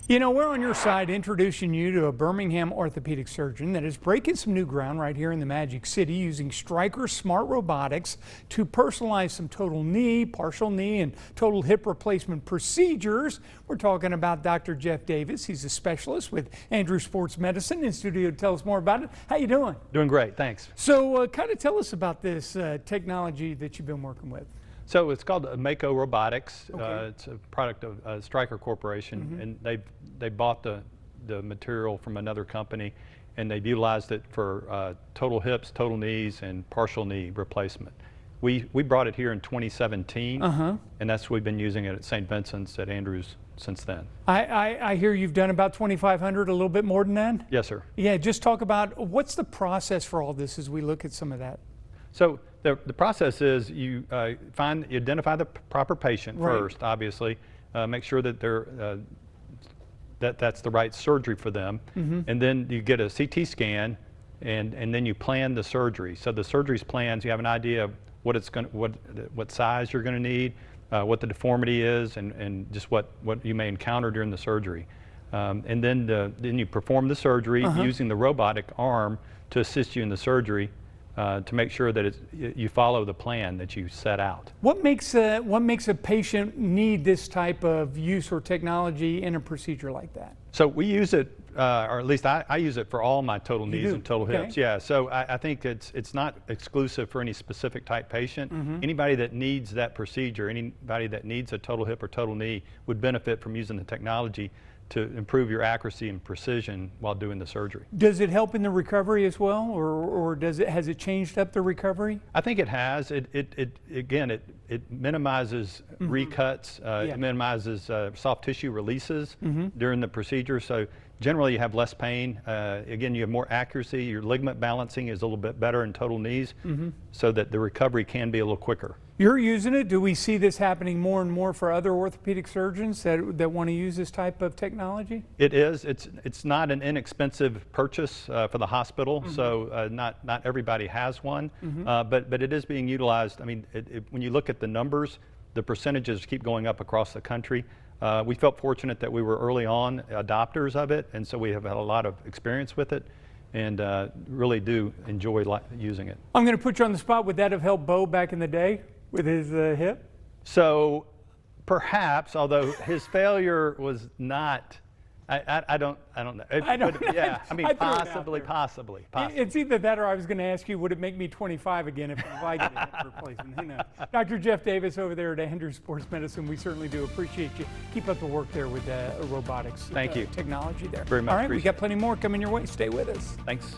You know, we're on your side introducing you to a Birmingham orthopedic surgeon that is breaking some new ground right here in the Magic City using Stryker SmartRobotics to personalize some total knee, partial knee, and total hip replacement procedures. We're talking about Dr. Jeff Davis. He's a specialist with Andrews Sports Medicine in studio to tell us more about it. How you doing? Doing great, thanks. So kind of tell us about this technology that you've been working with. So it's called MAKO Robotics. Okay. It's a product of Stryker Corporation, and they bought the material from another company, and they've utilized it for total hips, total knees, and partial knee replacement. We brought it here in 2017, and that's we've been using it at St. Vincent's at Andrews since then. I hear you've done about 2,500, a little bit more than that? Yes, sir. Yeah, just talk about what's the process for all this as we look at some of that. So the process is you identify the proper patient first, obviously, make sure that they're that's the right surgery for them, and then you get a CT scan, and then you plan the surgery. So the surgery's plans, you have an idea of what it's going, what size you're going to need, what the deformity is, and just what you may encounter during the surgery, and then you perform the surgery using the robotic arm to assist you in the surgery. To make sure that you follow the plan that you set out. What makes a patient need this type of use or technology in a procedure like that? So we use it, or at least I use it for all my total knees and total hips. Yeah. So I think it's not exclusive for any specific type patient. Anybody that needs that procedure, anybody that needs a total hip or total knee, would benefit from using the technology to improve your accuracy and precision while doing the surgery. Does it help in the recovery as well, or has it changed up the recovery? I think it has. It minimizes recuts. It minimizes soft tissue releases during the procedure. So generally you have less pain. Again, you have more accuracy. Your ligament balancing is a little bit better in total knees, so that the recovery can be a little quicker. You're using it. Do we see this happening more and more for other orthopedic surgeons that want to use this type of technology? It is. It's not an inexpensive purchase for the hospital, so not everybody has one, but it is being utilized. I mean, when you look at the numbers, the percentages keep going up across the country. We felt fortunate that we were early on adopters of it, and so we have had a lot of experience with it, and really do enjoy using it. I'm going to put you on the spot. Would that have helped Bo back in the day with his hip? So perhaps, although his failure was not, I don't know. Yeah, I mean, possibly. It's either that or I was going to ask you, would it make me 25 again if I did a hip replacement? Who knows? Dr. Jeff Davis over there at Andrews Sports Medicine, we certainly do appreciate you. Keep up the work there with robotics. Thank you. Technology there. Very much. All right, we got plenty more coming your way. Stay with us. Thanks.